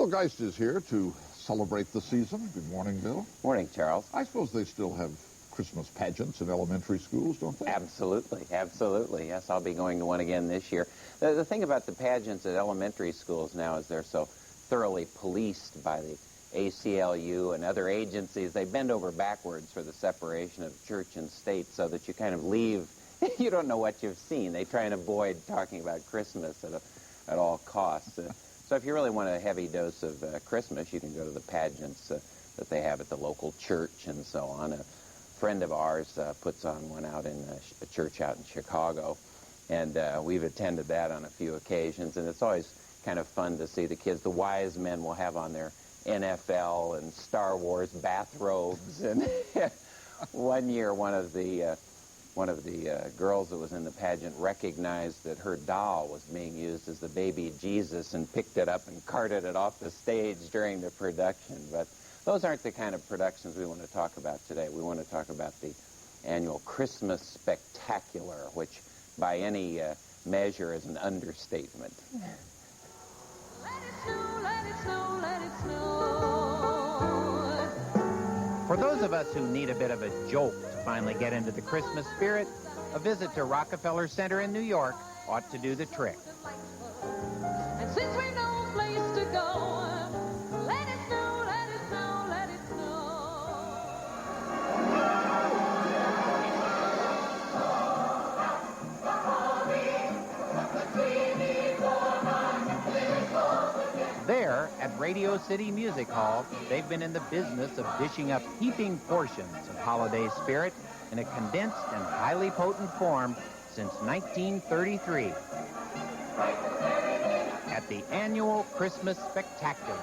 Bill Geist is here to celebrate the season. Good morning, Bill. Morning, Charles. I suppose they still have Christmas pageants in elementary schools, don't they? Absolutely, absolutely. Yes, I'll be going to one again this year. The thing about the pageants at elementary schools now is they're so thoroughly policed by the ACLU and other agencies. They bend over backwards for the separation of church and state so that you kind of leave, you don't know what you've seen. They try and avoid talking about Christmas at all costs. So if you really want a heavy dose of Christmas, you can go to the pageants that they have at the local church and so on. A friend of ours puts on one out in a church out in Chicago, and we've attended that on a few occasions, and it's always kind of fun to see the kids. The wise men will have on their NFL and Star Wars bathrobes, and one year one of the girls that was in the pageant recognized that her doll was being used as the baby Jesus and picked it up and carted it off the stage during the production. But those aren't the kind of productions we want to talk about today. We want to talk about the annual Christmas Spectacular, which by any measure is an understatement. Let it snow, let it snow, let it snow. For those of us who need a bit of a jolt to finally get into the Christmas spirit, a visit to Rockefeller Center in New York ought to do the trick. And since we've no place to go, let it snow, let it snow, let it There, at Radio City Music Hall, they've been in the business of dishing up heaping portions of holiday spirit in a condensed and highly potent form since 1933. At the annual Christmas Spectacular.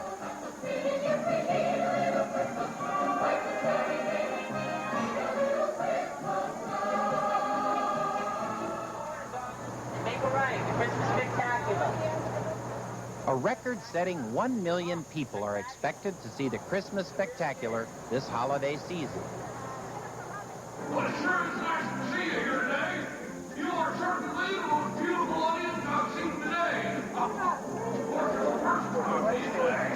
Make it right, the Christmas Spectacular. A record-setting 1 million people are expected to see the Christmas Spectacular this holiday season. Well, it sure is nice to see you here today. You are certainly the most beautiful audience I've seen today. Of course, you're the first one I've seen today.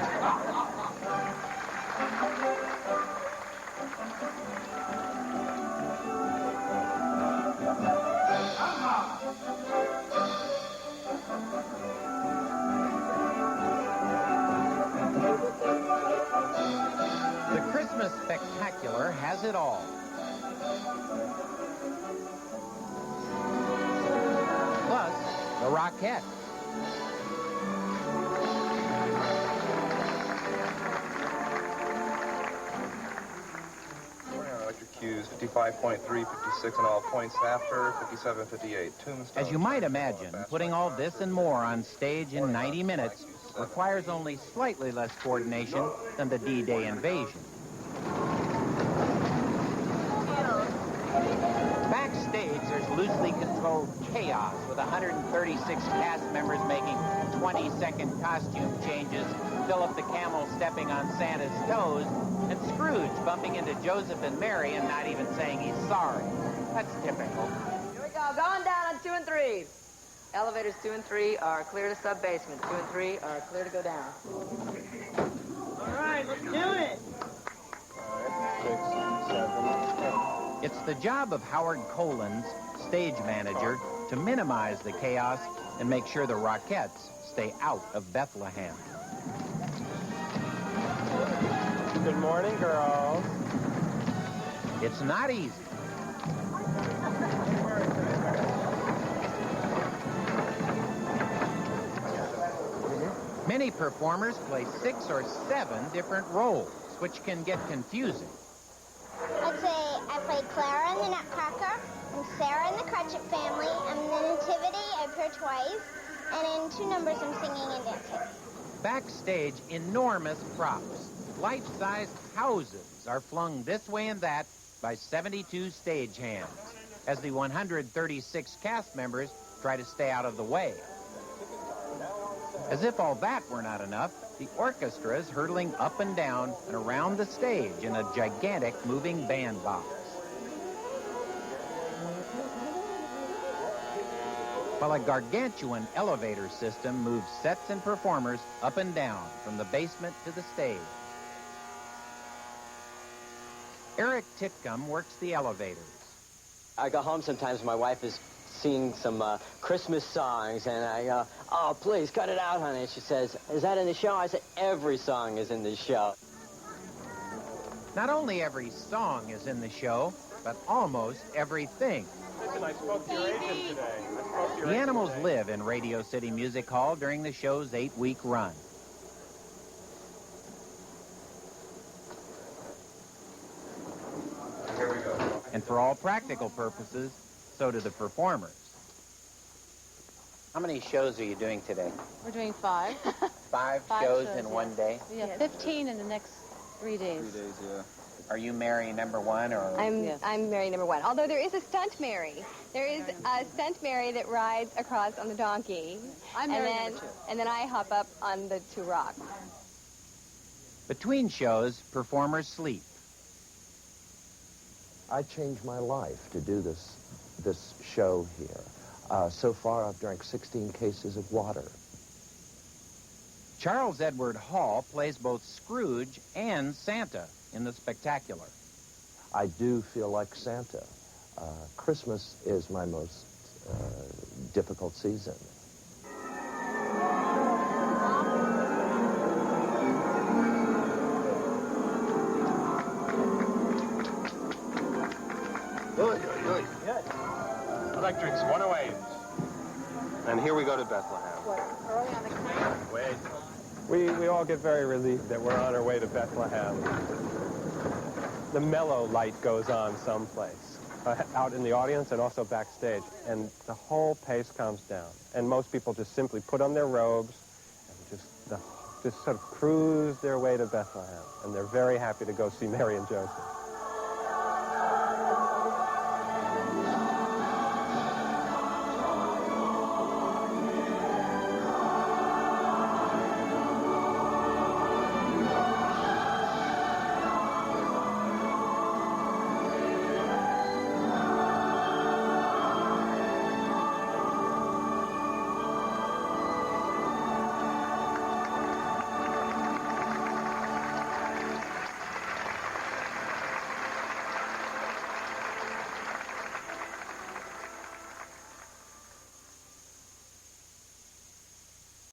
The Christmas Spectacular has it all. Plus, the Rockettes. Electric cues, 55.3, 56 and all points after, 57, 58. Tombstone. As you might imagine, putting all this and more on stage in 90 minutes requires only slightly less coordination than the D-Day invasion. Backstage, there's loosely controlled chaos with 136 cast members making 20-second costume changes, Philip the Camel stepping on Santa's toes, and Scrooge bumping into Joseph and Mary and not even saying he's sorry. That's typical. Here we go. Going down on 2 and 3. Elevators 2 and 3 are clear to sub-basement. 2 and 3 are clear to go down. All right, let's do it. 5, 6, 7. It's the job of Howard Collins, stage manager, to minimize the chaos and make sure the Rockettes stay out of Bethlehem. Good morning, girls. It's not easy. Many performers play 6 or 7 different roles, which can get confusing. Let's say I play Clara in the Nutcracker, and Sarah in the Cratchit family, and in the Nativity I appear twice, and in 2 numbers I'm singing and dancing. Backstage, enormous props, life-sized houses are flung this way and that by 72 stagehands, as the 136 cast members try to stay out of the way. As if all that were not enough, the orchestra is hurtling up and down and around the stage in a gigantic moving bandbox. while a gargantuan elevator system moves sets and performers up and down from the basement to the stage. Eric Titcomb works the elevators. I go home sometimes, my wife is singing some Christmas songs, and I go, "Oh, please, cut it out, honey." And she says, "Is that in the show?" I said, "Every song is in the show." Not only every song is in the show, but almost everything. Listen, I spoke to your agent today. The animals live in Radio City Music Hall during the show's 8-week run. Here we go. And for all practical purposes, so do the performers. How many shows are you doing today? We're doing 5. Five Five shows shows, in yeah. one day? We have 15 in the next 3 days. 3 days, yeah. Are you Mary number one, or? I'm Mary number one. Although there is a stunt Mary. There is a stunt Mary that rides across on the donkey. I'm Mary number 2. And then I hop up on the 2 rocks. Between shows, performers sleep. I changed my life to do this show here. So far, I've drank 16 cases of water. Charles Edward Hall plays both Scrooge and Santa in the spectacular. I do feel like Santa. Christmas is my most difficult season. Electrics 108. And here we go to Bethlehem. Early on the Wait. We all get very relieved that we're on our way to Bethlehem. The mellow light goes on someplace, out in the audience and also backstage, and the whole pace calms down. And most people just simply put on their robes and just sort of cruise their way to Bethlehem. And they're very happy to go see Mary and Joseph.